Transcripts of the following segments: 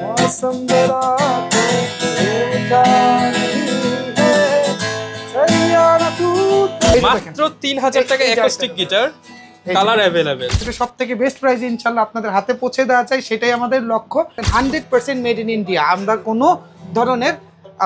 मौसम मेरा तो মাত্র 3000 টাকা অ্যাকোস্টিক গিটার, কালার अवेलेबल। এটা সবথেকে বেস্ট প্রাইসে ইনশাআল্লাহ আপনাদের হাতে পৌঁছে দেওয়া চাই, সেটাই আমাদের লক্ষ্য। 100% মেড ইন ইন্ডিয়া। আমরা কোনো ধরনের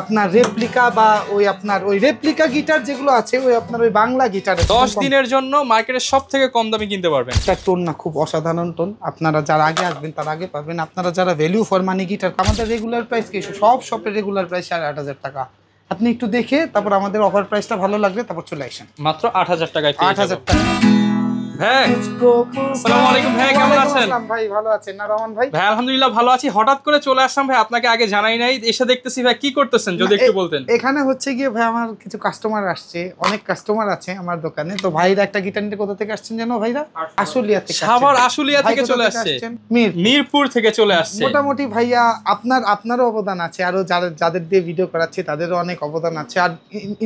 আপনার রেপ্লিকা বা ওই রেপ্লিকা গিটার যেগুলো আছে ওই আপনার ওই বাংলা গিটার 10 দিনের জন্য মার্কেটের সবথেকে কম দামে কিনতে পারবেন। এটা টোন না খুব অসাধারণ টোন, আপনারা যারা আগে আসবেন তারা আগে পাবেন। আপনারা যারা ভ্যালু ফর মানি গিটার, আমাদের রেগুলার প্রাইস কি সব শপের রেগুলার প্রাইস 8,500 টাকা। আপনি একটু দেখে তারপর আমাদের অফার প্রাইসটা ভালো লাগলে তারপর চলে আসেন। মাত্র 8000 টাকায় পেয়ে 8000 টাকা। হ্যাঁ, আসসালামু আলাইকুম ভাই, কেমন আছেন? ভাই ভালো আছেন না রহমান ভাই? ভাই আলহামদুলিল্লাহ ভালো আছি। হঠাৎ করে চলে আসলাম ভাই, আপনাকে আগে জানাই নাই, এসে দেখতেছি ভাই কি করতেছেন যদি একটু বলতেন। এখানে হচ্ছে গিয়ে ভাই আমার কিছু কাস্টমার আসছে, অনেক কাস্টমার আছে আমার দোকানে। তো ভাইরা একটা গিটার নিতে কোথা থেকে আসছেন জানো ভাইরা? আশুলিয়া থেকে। সাভার আশুলিয়া থেকে চলে আসছে, মিরপুর থেকে চলে আসছে। মোটামুটি ভাইয়া আপনারও অবদান আছে, আরো যাদের দিয়ে ভিডিও করাচ্ছি তাদেরও অনেক অবদান আছে। আর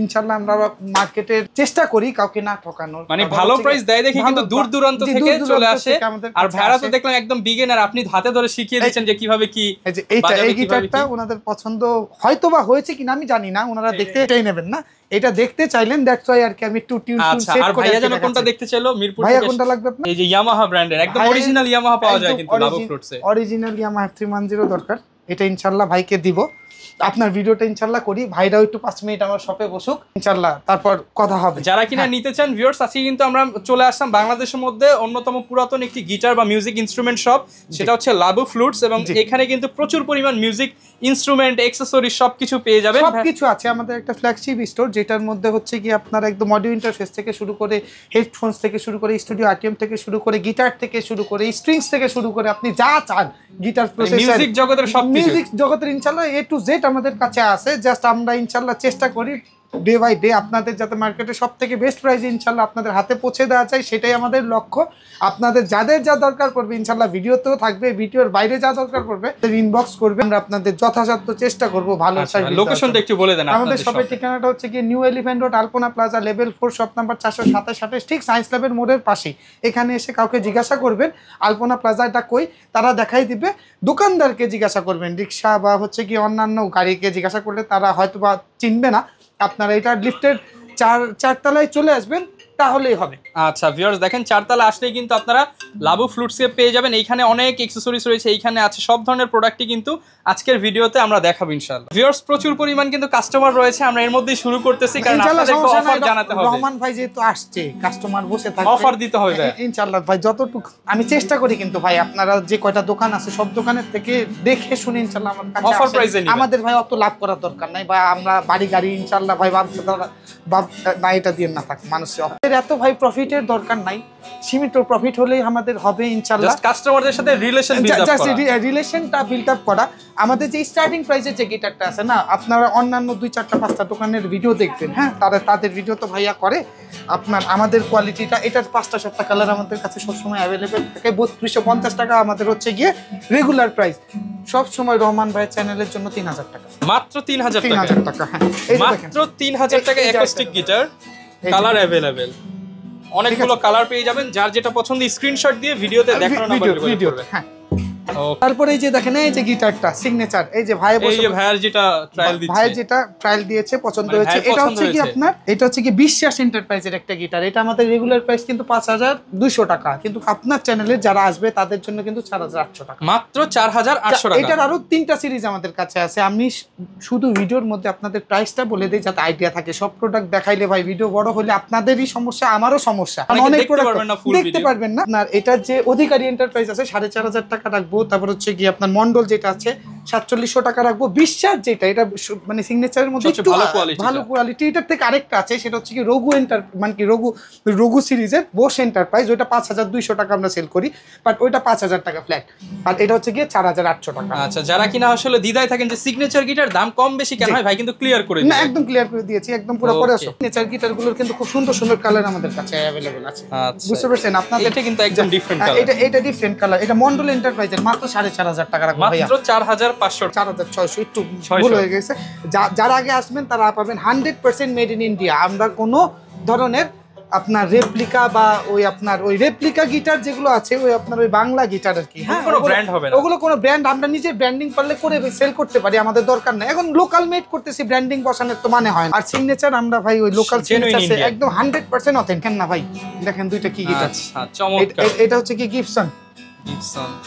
ইনশাআল্লাহ আমরা মার্কেটের চেষ্টা করি কাউকে না ঠকানোর, মানে ভালো প্রাইস দেয় দেখি কিন্তু দূর দূরান্ত থেকে চলে আসে। আর ভাইরা তো দেখলাম একদম বিগিনার, আপনি হাতে ধরে শিখিয়ে দিচ্ছেন যে কিভাবে কি। এই গিটারটা ওনাদের পছন্দ হয়তোবা হয়েছে কিনা আমি জানি না, ওনারা দেখতে এটাই নেবেন না, এটা দেখতে চাইলেন দ্যাটস ওয়াই আর কি আমি একটু টিউন সেট করে। ভাইয়া যেন কোনটা দেখতে চাইলো মিরপুর থেকে? ভাইয়া কোনটা লাগবে আপনার? এই যে ইয়ামাহা ব্র্যান্ডের একদম অরিজিনাল ইয়ামাহা পাওয়া যায় কিন্তু লাভু ফ্লুটসে। অরিজিনাল ইয়ামাহা 310 দরকার, এটা ইনশাআল্লাহ ভাইকে দিব। আপনার ভিডিওটা ইনশাআল্লাহ করি, ভাইরাও একটু 5 মিনিট আমার শপে বসুক ইনশাআল্লাহ, তারপর কথা হবে। যারা কিনা নিতে চান ভিউয়ার্স, আজকে কিন্তু আমরা চলে আসলাম বাংলাদেশের মধ্যে অন্যতম পুরাতন একটি গিটার বা মিউজিক ইনস্ট্রুমেন্ট শপ, সেটা হচ্ছে লাবু ফ্লুটস। এবং এখানে কিন্তু প্রচুর পরিমাণ মিউজিক ইনস্ট্রুমেন্ট, অ্যাকসেসরিজ সবকিছু পেয়ে যাবেন। সবকিছু আছে আমাদের একটা ফ্ল্যাগশিপ স্টোর, যেটার মধ্যে হচ্ছে কি আপনার একদম অডিও ইন্টারফেস থেকে শুরু করে হেডফোনস থেকে শুরু করে স্টুডিও আরটিএম থেকে শুরু করে গিটার থেকে শুরু করে স্ট্রিংস থেকে শুরু করে আপনি যা চান গিটার প্রসেসর, মিউজিক জগতের সবকিছু, মিউজিক জগতের ইনশাআল্লাহ এ টু জেড আমাদের কাছে আছে। জাস্ট আমরা ইনশাআল্লাহ চেষ্টা করি ডে বাই ডে আপনাদের যাতে মার্কেটে সব থেকে বেস্ট প্রাইসে ইনশাআল্লাহ আপনাদের হাতে পৌঁছে দেওয়া চাই, সেটাই আমাদের লক্ষ্য। আপনাদের যাদের যা দরকার পড়বে ইনশাআল্লাহ ভিডিওতেও থাকবে, ভিডিওর বাইরে যা দরকার পড়বে ইনবক্স করবে, আমরা আপনাদের যথাসাধ্য চেষ্টা করব ভালো সার্ভিস। লোকেশনটা একটু বলে দেন। আমাদের শপের ঠিকানাটা হচ্ছে কি নিউ এলিফ্যান্ট রোড, আলপনা প্লাজা, লেভেল 4, শপ নাম্বার 427, ঠিক সায়েন্স ল্যাবের মোড়ের পাশেই। এখানে এসে কাউকে জিজ্ঞাসা করবেন আলপনা প্লাজাটা কই, তারা দেখাই দিবে। দোকানদারকে জিজ্ঞাসা করবেন, রিক্সা বা হচ্ছে কি অন্যান্য গাড়িকে জিজ্ঞাসা করলে তারা হয়তো বা চিনবে না। আপনারা এটা লিফটের 4 তলায় চলে আসবেন তাহলেই হবে। আচ্ছা ভিউয়ার্স দেখেন, 4 তলা আসলেই কিন্তু আপনারা লাবু ফ্লুটসকে পেয়ে যাবেন। এইখানে অনেক অ্যাকসেসরিজ রয়েছে, এইখানে আছে সব ধরনের প্রোডাক্টই কিন্তু আজকের ভিডিওতে আমরা দেখাবো ইনশাআল্লাহ। ভিউয়ার্স প্রচুর পরিমাণ কিন্তু কাস্টমার রয়েছে, আমরা এর মধ্যেই শুরু করতেছি কারণ আপনাদেরকে অফার জানাতে হবে। রহমান ভাই যেহেতু আসছে, কাস্টমার বসে থাকবে, অফার দিতে হবে ইনশাআল্লাহ ভাই। যতটুকু আমি চেষ্টা করি কিন্তু ভাই, আপনারা যে কয়টা দোকান আছে সব দোকানের থেকে দেখে শুনে ইনশাআল্লাহ আমার কাছে অফার প্রাইসে নিবেন। আমাদের ভাই অত লাভ করার দরকার নাই ভাই, আমরা বাড়ি গাড়ি ইনশাআল্লাহ ভাই না এটা দিয়ে না থাক মানুষের এত ভাই প্রফিটের দরকার নাই, সীমিত প্রফিট হলেই আমাদের হবে ইনশাআল্লাহ। জাস্ট কাস্টমারদের সাথে রিলেশনটা বিল্ড আপ করা। আমাদের যে স্টার্টিং প্রাইসের যে গিটারটা আছে না, আপনারা অন্যান্য 2, 4, 5টা দোকানের ভিডিও দেখবেন, হ্যাঁ তাদের ভিডিও তো ভাইয়া করে। আপনার আমাদের কোয়ালিটিটা, এটার 5টা 7টা কালার আমাদের কাছে সবসময় অ্যাভেলেবেল থাকে। 3250 টাকা আমাদের হচ্ছে গিয়ে রেগুলার প্রাইস। সব সময় রহমান ভাই চ্যানেলের জন্য 3000 টাকা, মাত্র 3000 টাকা। হ্যাঁ মাত্র 3000 টাকা অ্যাকোস্টিক গিটার, কালার अवेलेबल। অনেকগুলো কালার পেয়ে যাবেন, যার যেটা পছন্দ স্ক্রিনশট দিয়ে ভিডিওতে দেখানো নাম্বারে যোগাযোগ করবেন। হ্যাঁ তারপরে এই যে দেখেন এই যে গিটারটা সিগনেচার, এই যে ভাই বসে, এই যে ভাইয়ের যেটা ট্রায়াল দিচ্ছে, ভাই যেটা ট্রায়াল দিয়েছে পছন্দ হয়েছে। এটা হচ্ছে কি আপনার, এটা হচ্ছে কি বিশ্বাস এন্টারপ্রাইজের একটা গিটার। এটা আমাদের রেগুলার প্রাইস কিন্তু 5200 টাকা, কিন্তু আপনার চ্যানেলে যারা আসবে তাদের জন্য কিন্তু 4800 টাকা, মাত্র 4800 টাকা। এটার আরো 3টা সিরিজ আমাদের কাছে আছে। আমি শুধু ভিডিওর মধ্যে আপনাদের প্রাইসটা বলে দেই যাতে আইডিয়া থাকে। সব প্রোডাক্ট দেখাইলে ভাই ভিডিও বড় হলে আপনাদেরই সমস্যা, আমারও সমস্যা, অনেক প্রোডাক্ট দেখতে পারবেন না। আপনার এটা যে অধিকারী এন্টারপ্রাইজ আছে 4500 টাকা রাখবো। তারপর হচ্ছে কি আপনার মন্ডল যেটা আছে 4700 টাকা রাখবো। বিশ্বাস যেটা, এটা মানে সিগনেচারের মধ্যে ভালো কোয়ালিটি। এটার থেকে আরেকটা আছে, সেটা হচ্ছে কি রঘু মানে কি রঘু সিরিজের বোস এন্টারপ্রাইজ। ওইটা 5200 টাকা আমরা সেল করি, বাট ওইটা 5000 টাকা ফ্ল্যাট। আর এটা হচ্ছে গিয়ে 4800 টাকা। আচ্ছা যারা কিনা আসলে দ্বিধায় থাকেন যে সিগনেচার গিটার দাম কম বেশি কেন হয়, ভাই কিন্তু ক্লিয়ার করে দিয়েছি, একদম ক্লিয়ার করে দিয়েছি, একদম পুরো করে আসো। সিগনেচার গিটারগুলোর কিন্তু খুব সুন্দর সুন্দর কালার আমাদের কাছে अवेलेबल আছে। বুঝতে পারছেন আপনাদের? এটা কিন্তু একদম ডিফারেন্ট কালার, এটা ডিফারেন্ট কালার। এটা মন্ডল এন্টারপ্রাইজের মাত্র 4500 টাকা রাখবো ভাই, মাত্র 4500, 4600 একটু ভুল হয়ে গেছে। যারা আগে আসবেন তারা পাবেন 100% মেড ইন ইন্ডিয়া। আমরা কোনো ধরনের আপনার রেপ্লিকা বা ওই আপনার ওই রেপ্লিকা গিটার যেগুলো আছে ওই আপনার ওই বাংলা গিটার আর কি, হ্যাঁ কোনো ব্র্যান্ড হবে না, ওগুলো কোনো ব্র্যান্ড আমরা নিজে ব্র্যান্ডিং পারলে করে সেল করতে পারি, আমাদের দরকার নাই। এখন লোকাল মেড করতেছি, ব্র্যান্ডিং বসানোর তো মানে হয় না। আর সিগনেচার আমরা ভাই ওই লোকাল সিগনেচার একদম 100% অথেন্টিক না ভাই। দেখেন দুইটা কি গিটার, এটা হচ্ছে কি গিবসন,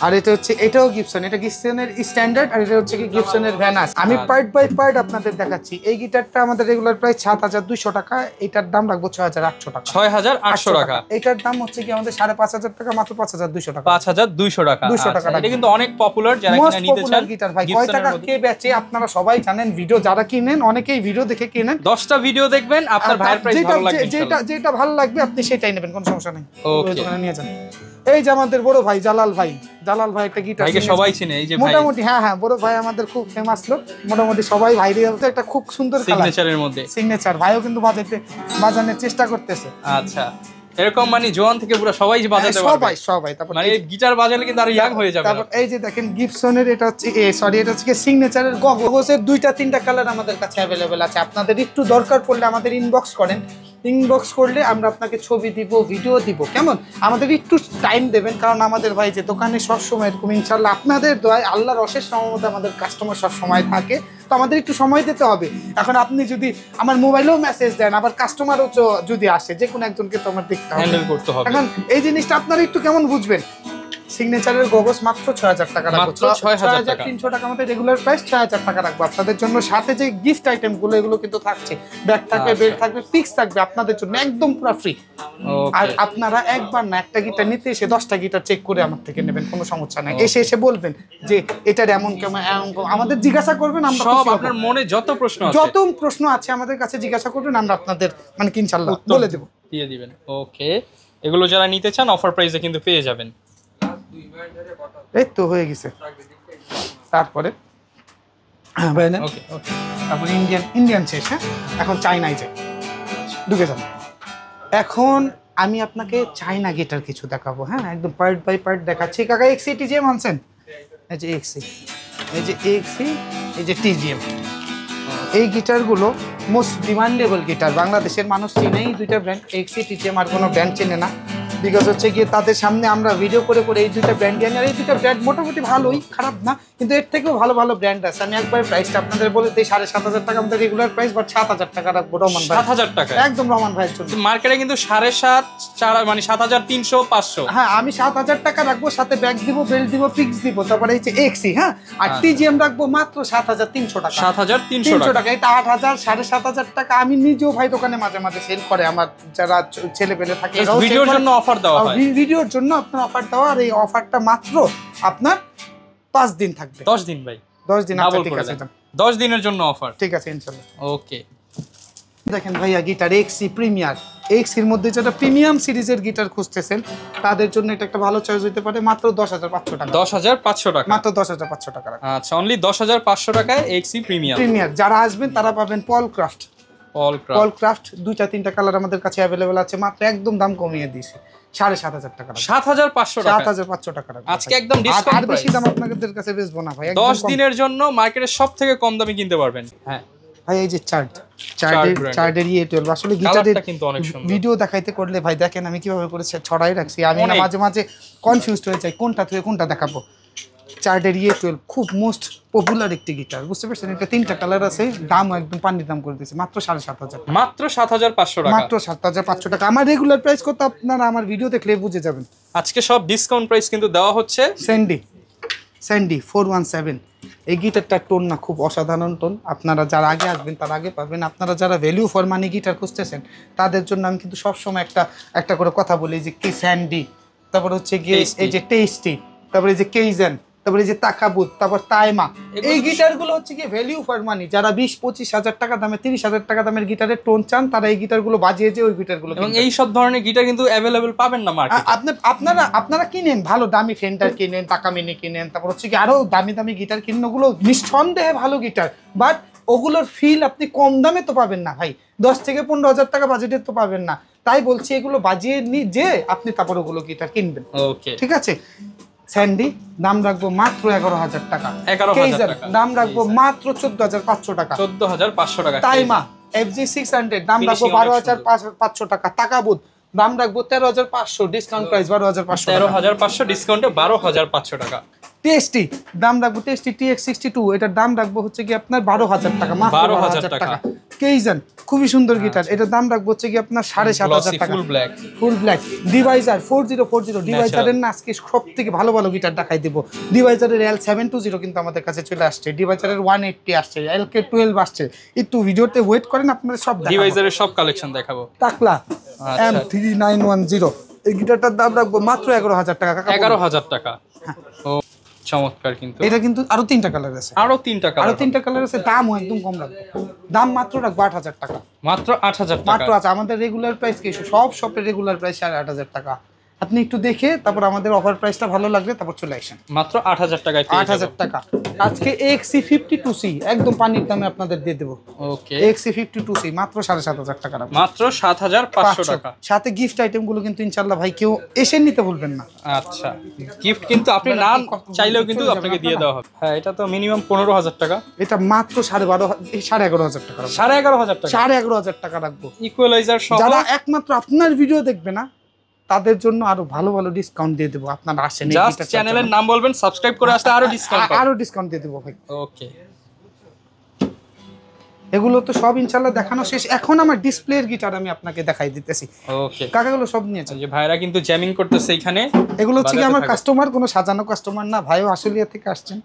আর এটা হচ্ছে এটাও গিবসন, এটা গিবসনের স্ট্যান্ডার্ড আর এটা হচ্ছে কি গিবসনের ভ্যানাস। আমি পার্ট বাই পার্ট আপনাদের দেখাচ্ছি। এই গিটারটা আমাদের রেগুলার প্রাইস 7200 টাকা, এটার দাম রাখবো 6800 টাকা। 6800 টাকা। এটার দাম হচ্ছে কি আমাদের 5500 টাকা, মাত্র 5200 টাকা। 5200 টাকা, 200 টাকা। এটা কিন্তু অনেক পপুলার, যারা কিনা নিতে চান গিটার ভাই। কয় টাকা কে বেচে আপনারা সবাই জানেন, ভিডিও যারা কিনেন অনেকেই ভিডিও দেখে কিনেন, 10টা ভিডিও দেখবেন আপনার ভাইয়ের প্রাইস ভালো লাগবে, যেটা ভালো লাগবে আপনি সেটাই নেবেন, কোনো সমস্যা নেই, ওই দোকানে নিয়ে যান। এই যে আমাদের বড় ভাই জালাল ভাই একটা গিটার, ভাইকে সবাই চিনে, এই যে ভাই মোটামুটি, হ্যাঁ বড় ভাই আমাদের খুব ফেমাস লোক, মোটামুটি সবাই ভাইরাল, একটা খুব সুন্দর সিগনেচারের মধ্যে সিগনেচার। ভাইও কিন্তু বাজানোর চেষ্টা করতেছে। আচ্ছা, এরকম মানে জোয়ান থেকে পুরো সবাই বাজাতে পারবে, সবাই। তারপর মানে গিটার বাজালে কিন্তু আরো ইয়াং হয়ে যাবে। তারপর এই যে দেখেন গিবসনের, এটা হচ্ছে এটা হচ্ছে সিগনেচারের গগসের 2টা 3টা কালার আমাদের কাছে अवेलेबल আছে। আপনাদের একটু দরকার পড়লে আমাদের ইনবক্স করেন, ইনবক্স করলে আমরা আপনাকে ছবি দিব, ভিডিও দিব, কেমন? আমাদের একটু টাইম দেবেন, কারণ আমাদের ভাই যে দোকানে সবসময় এরকম ইনশাল্লাহ আপনাদের দোয়ায় আল্লাহর অশেষ রহমতে আমাদের কাস্টমার সব সময় থাকে, তো আমাদের একটু সময় দিতে হবে। এখন আপনি যদি আমার মোবাইলেও মেসেজ দেন, আবার কাস্টমারও যদি আসে, যে কোনো একজনকে তো আমার দেখতে হবে, হ্যান্ডেল করতে হবে। এখন এই জিনিসটা আপনারা একটু কেমন বুঝবেন? সিগনেচারের গগস মাত্র 6000 টাকা রাখবো, 6300 টাকা আমাদের রেগুলার প্রাইস, 6000 টাকা রাখবো আপনাদের জন্য। সাথে যে গিফট আইটেম গুলো এগুলো কিন্তু থাকছে, ব্যাগ থাকবে, বেল্ট থাকবে, পিক্স থাকবে আপনাদের জন্য একদম পুরো ফ্রি। আর আপনারা একবার না একটা গিটার নিতে এসে 10টা গিটার চেক করে আমার থেকে নেবেন, কোনো সমস্যা নাই। এসে বলবেন যে এটার এমন কেমন, আমাদের জিজ্ঞাসা করবেন, আমরা সব আপনার মনে যত প্রশ্ন আছে আমাদের কাছে জিজ্ঞাসা করবেন, আমরা আপনাদের মানে ইনশাআল্লাহ বলে দেব, দিয়ে দিবেন। ওকে, এগুলো যারা নিতে চান অফার প্রাইসে কিন্তু পেয়ে যাবেন। এই তো হয়ে গেছে। তারপরে তারপর ইন্ডিয়ান শেষ, হ্যাঁ এখন চাইনায় যাই, ঢুকে যান। এখন আমি আপনাকে চাইনা গিটার কিছু দেখাবো, হ্যাঁ একদম পার্ট বাই পার্ট দেখাচ্ছি। কাকা এক্সি টিজিএম আনছেন, এই যে এক্সি, এই যে টিজিএম, এই গিটারগুলো মোস্ট ডিমান্ডেবল গিটার, বাংলাদেশের মানুষ চিনেই 2টা ব্র্যান্ড, এক্সি টিজিএম, আর কোনো ব্র্যান্ড চেনে না। বিকজ হচ্ছে গিয়ে তাদের সামনে আমরা ভিডিও করে এই 2টা ব্র্যান্ড আনি, আর এই 2টা ব্র্যান্ড মোটামুটি ভালোই, খারাপ না, কিন্তু এর থেকেও ভালো ভালো ব্র্যান্ড আছে। আমি একবার প্রাইসটা আপনাদের বলে দিই, 7500 টাকা আমাদের রেগুলার প্রাইস, বাট 7000 টাকা রাখবো রহমান ভাই, 7000 টাকা একদম রহমান ভাইয়ের জন্য। মার্কেটে কিন্তু 7.5 মানে 7300 500, হ্যাঁ আমি 7000 টাকা রাখবো, সাথে ব্যাগ দিব, বেল্ট দিব, পিক্স দিব, তারপরে হচ্ছে এক্সি, হ্যাঁ আর টিজিএম রাখবো মাত্র 7300 টাকা, 7300 টাকা, এটা 8000 7500 টাকা। আমি নিজেও ভাই দোকানে মাঝে মাঝে সেল করে, আমার যারা ছেলে পেলে থাকে, ভিডিওর জন্য অফার দেওয়া হয়, ভিডিওর জন্য আপনার অফার দেওয়া, আর এই অফারটা মাত্র আপনার 5 দিন থাকবে। 10 দিন ভাই, 10 দিন, আচ্ছা ঠিক আছে, 10 দিনের জন্য অফার, ঠিক আছে ইনশাআল্লাহ। ওকে, দেখেন ভাইয়া গিটার এক্সি প্রিমিয়ার, এক্সির মধ্যে যেটা প্রিমিয়াম সিরিজের গিটার খুঁজতেছেন তাদের জন্য এটা একটা ভালো চয়েস হতে পারে, মাত্র 10500 টাকা, 10500 টাকা, মাত্র 10500 টাকা। আচ্ছা, অনলি 10500 টাকায় এক্সি প্রিমিয়ার। যারা আসবেন তারা পাবেন পল ক্রাফট, 2টা 3টা কালার আমাদের কাছে অ্যাভেলেবল আছে, মাত্র একদম দাম কমিয়ে দিয়েছি, 7500 টাকা, 7500 টাকা আজকে একদম ডিসকাউন্ট, আর বেশি দাম আপনাদের কাছে বেচবো না ভাই, 10 দিনের জন্য মার্কেটের সবথেকে কম দামে কিনতে পারবেন। হ্যাঁ ভাই, এই যে চার্ডের E12 আসলে গিটারের কিন্তু অনেক সুন্দর, ভিডিও দেখাইতে করলে ভাই দেখেন আমি কিভাবে করে ছড়াই রাখছি, আমি মাঝে মাঝে কনফিউজড হয়ে যাই কোনটা থেকে কোনটা দেখাবো। চার্ডের E12 খুব মোস্ট পপুলার একটি গিটার, বুঝতে পারছেন? এটা 3টা কালার আছে, দামও একদম পানির দাম করে দিয়েছে, মাত্র 7500, মাত্র 7500 টাকা, মাত্র 7500 টাকা। আমার রেগুলার প্রাইস কত আপনারা আমার ভিডিও দেখলে বুঝে যাবেন। আজকে সব ডিসকাউন্ট প্রাইস কিন্তু দেওয়া হচ্ছে। স্যান্ডি 417, এই গিটারটার টোন না খুব অসাধারণ টোন, আপনারা যারা আগে আসবেন তারা আগে পাবেন। আপনারা যারা ভ্যালু ফর মানি গিটার খুঁজতেছেন তাদের জন্য আমি কিন্তু সবসময় একটা করে কথা বলি, যে কি স্যান্ডি, তারপর হচ্ছে গিয়ে এই যে টেস্টি, তারপরে যে কেইজেন, তারপরে যে তাকাবুত, তারপর তাইমা, এই গিটারগুলো হচ্ছে কি ভ্যালু ফর মানি। যারা 20-25 হাজার টাকা দামে 30 হাজার টাকা দামের গিটারের টোন চান তারা এই গিটারগুলো বাজিয়ে যে ওই গিটারগুলো, এবং এই সব ধরনের গিটার কিন্তু অ্যাভেলেবল পাবেন না মার্কেটে। আপনারা কিনেন, ভালো দামি ফেন্ডার কিনেন, টাকা মিনি কিনেন, তারপর হচ্ছে কি আরো দামি দামি গিটার কিনেন, ওগুলো নিঃসন্দেহে ভালো গিটার, বাট ওগুলোর ফিল আপনি কম দামে তো পাবেন না ভাই, 10 থেকে 15 হাজার টাকা বাজেটের তো পাবেন না। তাই বলছি এগুলো বাজিয়ে যে আপনি তারপর ওগুলো গিটার কিনবেন, ওকে ঠিক আছে। স্যান্ডি দাম রাখবো মাত্র 11000 টাকা, দাম রাখবো মাত্র 14500 টাকা, 14500 টাকা। তাইমা FG600 দাম রাখবো 12,500 টাকা। তাকাবুত দাম রাখবো 13,500, ডিসকাউন্ট প্রাইস 12,500, 13,500 ডিসকাউন্টে 12,500 টাকা। টেস্টি দাম রাখবো টেস্টি TX62, এটার দাম রাখবো হচ্ছে কি আপনার 12,000 টাকা, মাত্র 12,000 টাকা। কেইজন খুবই সুন্দর গিটার, এটার দাম রাখবো হচ্ছে কি আপনার 7,500 টাকা, ফুল ব্ল্যাক। ডিভাইজার 4040, ডিভাইজারের না আজকে সব থেকে ভালো ভালো গিটার দেখাই দিব। ডিভাইজারের L720 কিন্তু আমাদের কাছে চলে আসছে, ডিভাইজারের 180 আসছে, LK12 আসছে। একটু ভিডিওতে ওয়েট করেন, আপনাদের সব দেখাবো, ডিভাইজারের সব কালেকশন দেখাবো। টাকলা M3910, এই গিটারটার দাম রাখবো মাত্র 11,000 টাকা। 11,000 টাকা। ও চমৎকার। কিন্তু এটা কিন্তু আরো 3টা কালার আছে, আরো 3টা কালার আছে। দামও একদম কম রাখবো, দাম মাত্র রাখবো 8,000 টাকা, মাত্র 8,000 টাকা মাত্র আছে। আমাদের রেগুলার প্রাইস কি, সব শপের রেগুলার প্রাইস 8,500 টাকা। আপনি একটু দেখে তারপর আমাদের অফার প্রাইসটা ভালো লাগলে তারপর চলে আসেন। মাত্র 8,000 টাকায় 8,000 টাকা। আজকে XC52C একদম পানির দামে আপনাদের দিয়ে দেবো। ওকে, XC52C মাত্র 7,500 টাকা রাখবো, মাত্র 7,500 টাকা। সাথে গিফট আইটেম গুলো কিন্তু ইনশাআল্লাহ ভাই কেউ এসে নিতে ভুলবেন না। আচ্ছা, গিফট কিন্তু আপনি না চাইলেও কিন্তু আপনাকে দিয়ে দেওয়া হবে। হ্যাঁ, এটা তো মিনিমাম 15,000 টাকা, এটা মাত্র 11,500 টাকা, 11,500 টাকা, 11,500 টাকা রাখবো। ইকুয়ালাইজার সহ যারা একমাত্র আপনার ভিডিও দেখবে না তাদের জন্য আরো ভালো ভালো ডিসকাউন্ট দিয়ে দেবো। আপনারা আসেন, জাস্ট চ্যানেলের নাম বলবেন, সাবস্ক্রাইব করে আসলে আরো ডিসকাউন্ট পাবেন, আরো ডিসকাউন্ট দিয়ে দেবো ভাই। ওকে, এগুলো তো সব ইনশাআল্লাহ দেখানো শেষ। এখন আমার ডিসপ্লের গিটার আমি আপনাকে দেখাই দিতেছি। ওকে, কাকাগুলো সব নিয়েছে, যে ভাইরা কিন্তু জ্যামিং করতেছে এখানে। এগুলো হচ্ছে কি আমার কাস্টমার, কোনো সাজানো কাস্টমার না, ভাইও আশুলিয়া থেকে আসছেন,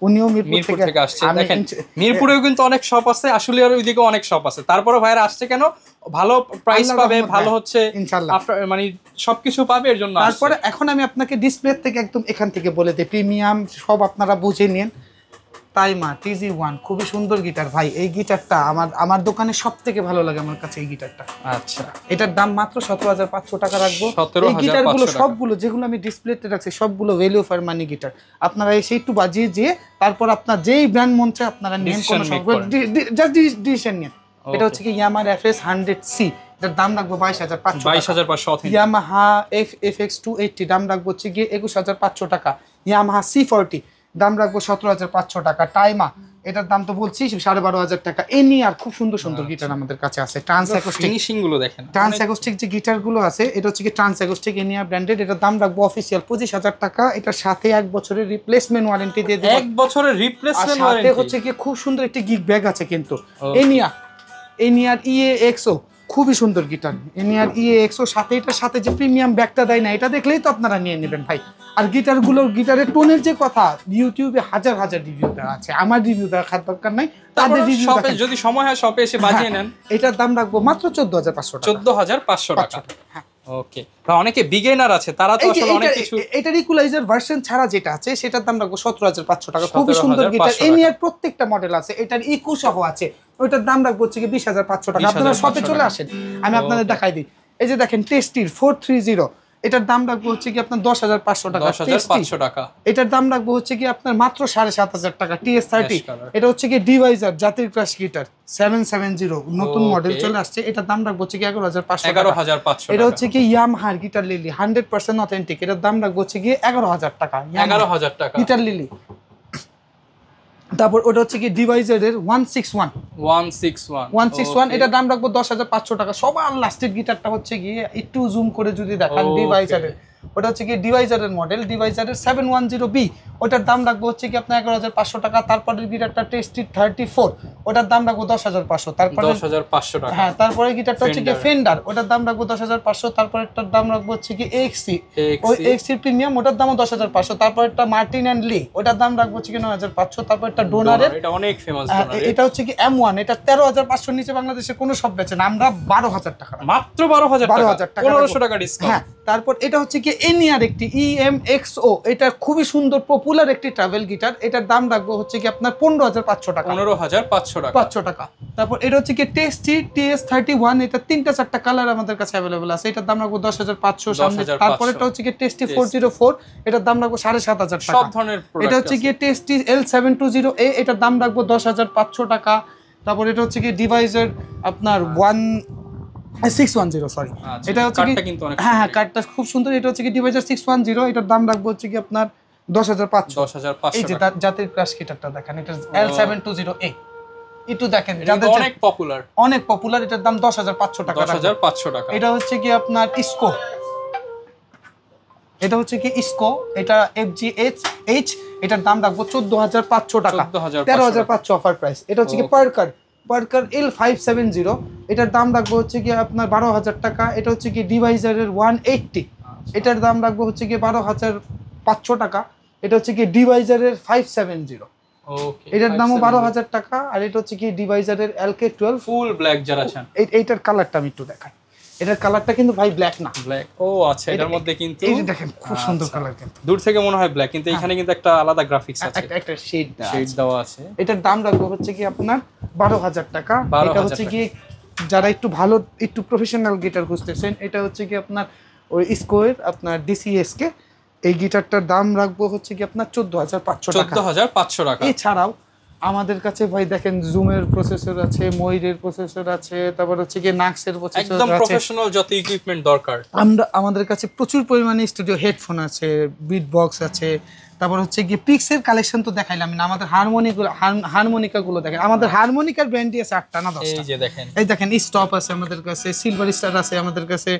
উনিও মিরপুর থেকে আসছে। দেখেন মিরপুরেও কিন্তু অনেক শপ আছে, আশুলিয়ার ওইদিকেও অনেক শপ আছে, তারপরে ভাইরা আসছে কেন, ভালো প্রাইস পাবে, ভালো হচ্ছে ইনশাআল্লাহ, মানে সবকিছু পাবে, এর জন্য। তারপরে এখন আমি আপনাকে ডিসপ্লে থেকে একদম এখান থেকে বলে দিই, প্রিমিয়াম সব আপনারা বুঝে নিন। তাইমা TG1 খুবই সুন্দর গিটার ভাই, এই গিটারটা আমার দোকানে সব থেকে ভালো লাগে, আমার কাছে এই গিটারটা। আচ্ছা, এটার দাম মাত্র 17,500 টাকা রাখবো। এই গিটারগুলো সবগুলো যেগুলো আমি ডিসপ্লেতে রাখছি সবগুলো ভ্যালু ফর মানি গিটার। আপনারা এসে একটু বাজিয়ে যে তারপর আপনার যেই ব্র্যান্ড মন চায় আপনারা নিন, কোনো জাস্ট ডিসিশন নিন। এটা হচ্ছে কি ইয়ামাহা FS 100C, এটার দাম রাখবো 22,500। ইয়ামাহা FX 280 দাম রাখবো হচ্ছে গিয়ে 21,500 টাকা। ইয়ামাহা C40 দাম রাখবো 17,500 টাকা। টাইমা এটার দাম তো বলছি 12,500 টাকা। এনি আর খুব সুন্দর সুন্দর গিটার আমাদের কাছে আছে। ট্রান্স অ্যাকোস্টিক ফিনিশিং গুলো দেখেন, ট্রান্স অ্যাকোস্টিক যে গিটার গুলো আছে, এটা হচ্ছে কি ট্রান্স অ্যাকোস্টিক এনিয়া ব্র্যান্ডেড। এটার দাম রাখবো অফিসিয়াল 25,000 টাকা। এটার সাথে 1 বছরের রিপ্লেসমেন্ট ওয়ারেন্টি দিয়ে দেব। 1 বছরের রিপ্লেসমেন্ট ওয়ারেন্টি। সাথে হচ্ছে কি খুব সুন্দর একটি গিগ ব্যাগ আছে কিন্তু। এনিয়ার EAXO খুবই সুন্দর গিটার। এনিয়ার EAXO সাথে এটার সাথে যে প্রিমিয়াম ব্যাগটা দেয় না, এটা দেখলেই তো আপনারা নিয়ে নেবেন ভাই। আর গিটারের টোনের যে কথা, ইউটিউবে হাজার হাজার রিভিউ দেওয়া আছে, আমার রিভিউ দেখার দরকার নাই, তাদের রিভিউ দেখেন। যদি সময় হয় শপে এসে বাজিয়ে নেন। এটার দাম রাখবো মাত্র 14,500 টাকা। 14,500 টাকা। হ্যাঁ, ওকে। অনেকে বিগিনার আছে, তারা তো আসলে অনেক কিছু। এটার ইকুয়ালাইজার ভার্সন ছাড়া যেটা আছে সেটার দাম রাখবো 17,500 টাকা। খুবই সুন্দর গিটার, এনিয়ার প্রত্যেকটা মডেল আছে, এটার ইকো সহ আছে। ওইটার দাম রাখবো হচ্ছে কি 20,500 টাকা। আপনারা শপে চলে আসেন, আমি আপনাদের দেখাই দিই। এই যে দেখেন টেস্টির 430, এটার দাম রাখবো হচ্ছে কি আপনার 10,500 টাকা। 10,500 টাকা। এটার দাম রাখবো হচ্ছে কি আপনার মাত্র 7,500 টাকা। TS30 এটা হচ্ছে কি ডিভাইজার জাতির ক্রাশ গিটার 770 নতুন মডেল চলে আসছে। এটার দাম রাখবো হচ্ছে কি 11,500 টাকা। এটা হচ্ছে কি ইয়ামাহার গিটার লিলি 100% অথেন্টিক। এটার দাম রাখবো হচ্ছে কি 11,000 টাকা। 11,000 টাকা গিটার লিলি। তারপর ওটা হচ্ছে কি ডিভাইজারের 161 এটার দাম রাখবো 10,500 টাকা। সবার লাস্টের গিটারটা হচ্ছে গিয়ে একটু জুম করে যদি দেখান, ডিভাইজারের ওটা হচ্ছে কি ডিভাইজারের মডেল, ডিভাইজারের 710B, ওটার দাম রাখবো হচ্ছে কি আপনার 11,500 টাকা। তারপরে গিটারটা টেস্টি 34, ওটার দাম রাখবো 10,500। তারপরে 10,500 টাকা। হ্যাঁ, তারপরে গিটারটা হচ্ছে কি ফেন্ডার, ওটার দাম রাখবো 10,500। তারপরে এটার দাম রাখবো হচ্ছে কি ওই XC প্রিমিয়াম, ওটার দামও 10,500। তারপর একটা মার্টিন অ্যান্ড লি, ওটার দাম রাখবো হচ্ছে কি 9,500। তারপর একটা ডোনারের, এটা অনেক ফেমাস, এটা হচ্ছে কি M1, এটা 13,500 নিচে বাংলাদেশে কোনো সব বেচে না, আমরা 12,000 টাকা, মাত্র 12,000 টাকা, 1500 টাকা ডিসকাউন্ট। হ্যাঁ, তারপর এটা হচ্ছে কি এনিয়ার একটি EMXO, এটা খুবই সুন্দর পপুলার একটি ট্রাভেল গিটার। এটার দাম রাখবো হচ্ছে কি আপনার 15,500 টাকা। 15,500 টাকা। তারপর এটা হচ্ছে কি টেস্টি TS31, এটা 3-4টা কালার আমাদের কাছে অ্যাভেলেবল আছে। এটার দাম রাখবো 10,500 সামনে। তারপর এটা হচ্ছে কি টেস্টি 404, এটার দাম রাখবো 7,500 টাকা। সব ধরনের প্রোডাক্ট। এটা হচ্ছে কি টেস্টি L720A, এটার দাম রাখবো 10,500 টাকা। তারপর এটা হচ্ছে কি ডিভাইজার আপনার 610, সরি, এটা হচ্ছে কি হ্যাঁ কার্ডটা খুব সুন্দর। এটা হচ্ছে কি ডিভাইজার 610, এটার দাম রাখবো হচ্ছে কি আপনার 10,500। এই যে জাতির ক্রাশ গিটারটা দেখেন, এটা L720A, একটু দেখেন, অনেক পপুলার। এটার দাম 10,500 টাকা। 10,500 টাকা। এটা হচ্ছে কি আপনার ইসকো, এটা FGH, এটার দাম রাখবো 14,500 টাকা। 13,500 অফার প্রাইস। এটা হচ্ছে কি পার্কার L570, এটার দাম রাখবো হচ্ছে কি আপনার 12,000 টাকা। এটা হচ্ছে কি ডিভাইজারের 180, এটার দাম রাখবো হচ্ছে কি 12,500 টাকা। এটা হচ্ছে কি ডিভাইজারের 570, এটার দামও 12,000 টাকা। আর এটা হচ্ছে কি ডিভাইজারের LK12 ফুল ব্ল্যাক যারা চান। এইটার কালারটা আমি একটু দেখাই। এটার কালারটা কিন্তু ভাই ব্ল্যাক না, ব্ল্যাক। ও আচ্ছা, এটার মধ্যে কিন্তু এই যে দেখেন খুব সুন্দর কালার, কিন্তু দূর থেকে মনে হয় ব্ল্যাক, কিন্তু এখানে কিন্তু একটা আলাদা গ্রাফিক্স আছে, একটা শেড দেওয়া আছে। এটার দাম রাখবো হচ্ছে কি আপনার 12,000 টাকা। এটা হচ্ছে কি যারা একটু ভালো একটু প্রফেশনাল গিটার খুঁজতেছেন, এটা হচ্ছে কি আপনার ওই স্কোয়ের আপনার DCSK, এই গিটারটার দাম রাখবো হচ্ছে কি আপনার 14,500 টাকা। 14,500 টাকা। এছাড়াও আমাদের কাছে ভাই দেখেন জুমের প্রসেসর আছে, ময়ূরের প্রসেসর আছে, তারপর হচ্ছে কি নাক্সের প্রসেসর আছে, একদম প্রফেশনাল যত ইকুইপমেন্ট দরকার। আমাদের কাছে প্রচুর পরিমাণে স্টুডিও হেডফোন আছে, বিট বক্স আছে, তারপর হচ্ছে কি পিক্সের কালেকশন তো দেখাইলাম না, আমাদের হারমোনিকা গুলো দেখেন, আমাদের হারমোনিকার ব্র্যান্ডই আছে 8টা না 10টা। এই যে দেখেন, এই দেখেন স্টপ আছে আমাদের কাছে, সিলভার স্টার আছে আমাদের কাছে,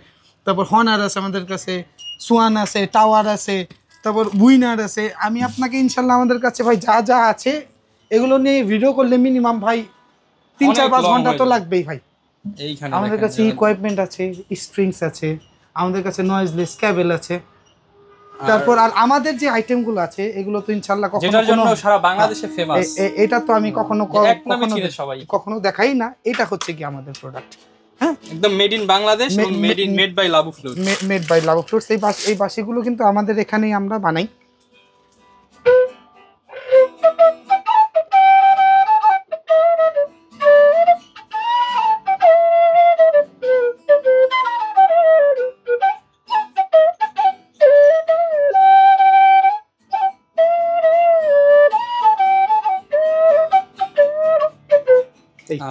তারপর হনার আছে আমাদের কাছে, সোয়ান আছে, টাওয়ার আছে, তারপর উইনার আছে। আমি আপনাকে ইনশাল্লাহ আমাদের কাছে ভাই যা যা আছে এগুলো নিয়ে ভিডিও করলে মিনিমাম ভাই 3-4-5 ঘন্টা তো লাগবেই ভাই। এইখানে আমাদের কাছে ইকুইপমেন্ট আছে, স্ট্রিংস আছে, আমাদের কাছে নয়েজলেস কেবল আছে, তারপর আর আমাদের যে আইটেমগুলো আছে এগুলো তো ইনশাআল্লাহ যেটার জন্য সারা বাংলাদেশে ফেমাস, এটা তো আমি কখনো দেখাই না। এটা হচ্ছে কি আমাদের প্রোডাক্ট, হ্যাঁ একদম made in Bangladesh, made by Labu flute, made by Labu flutes. এই বাঁশিগুলো কিন্তু আমাদের এখানেই আমরা বানাই।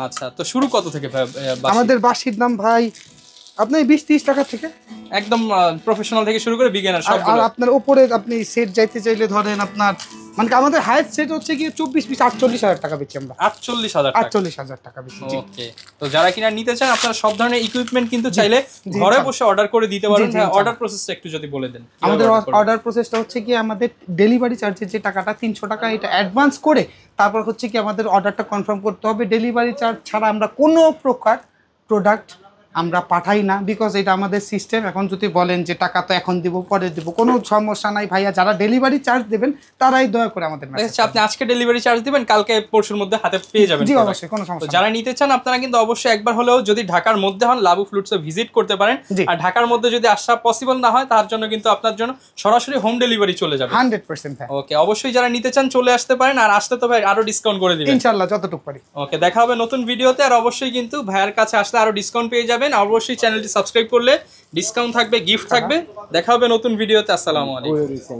আচ্ছা, তো শুরু কত থেকে? আমাদের বাঁশির দাম ভাই আপনার 20-30 টাকা থেকে, একদম প্রফেশনাল থেকে শুরু করে বিগিনার সব। আর আপনার উপরে আপনি সেট যাইতে চাইলে ধরেন আপনার মানে আমাদের হাইয়েস্ট সেট হচ্ছে কি 24 পিস 48,000 টাকা বেচি আমরা। 48,000 টাকা বেচি। ওকে, তো যারা কিনা নিতে চান আপনারা সব ধরনের ইকুইপমেন্ট কিন্তু চাইলে ঘরে বসে অর্ডার করে দিতে পারেন। অর্ডার প্রসেসটা একটু যদি বলে দেন। আমাদের অর্ডার প্রসেসটা হচ্ছে কি আমাদের ডেলিভারি চার্জের যে টাকাটা 300 টাকা, এটা অ্যাডভান্স করে তারপর হচ্ছে কি আমাদের অর্ডারটা কনফার্ম করতে হবে। ডেলিভারি চার্জ ছাড়া আমরা কোনো প্রকার প্রোডাক্ট আমরা পাঠাই না, বিকজ এটা আমাদের সিস্টেম। এখন যদি বলেন যে টাকা তো এখন দিব পরে দিব, কোনো সমস্যা নাই ভাইয়া, যারা ডেলিভারি চার্জ দেবেন তারাই দয়া করে আমাদের আপনি আজকে ডেলিভারি চার্জ দিবেন, কালকে পরশুর মধ্যে হাতে পেয়ে যাবেন। জি অবশ্যই, কোনো সমস্যা। যারা নিতে চান আপনারা কিন্তু অবশ্যই একবার হলেও যদি ঢাকার মধ্যে হন লাবু ফ্লুটসে ভিজিট করতে পারেন। আর ঢাকার মধ্যে যদি আসা পসিবল না হয় তার জন্য কিন্তু আপনার জন্য সরাসরি হোম ডেলিভারি চলে যাবে 100%। ওকে, অবশ্যই যারা নিতে চান চলে আসতে পারেন, আর আসতে তো ভাই আরো ডিসকাউন্ট করে দিবেন ইনশাআল্লাহ যতটুকু পারি। ওকে, দেখা হবে নতুন ভিডিওতে। আর অবশ্যই কিন্তু ভাইয়ের কাছে আসলে আরো ডিসকাউন্ট পেয়ে যাবেন। অবশ্যই চ্যানেলটি সাবস্ক্রাইব করলে ডিসকাউন্ট থাকবে, গিফট থাকবে। দেখা হবে নতুন ভিডিওতে। আসসালামু আলাইকুম।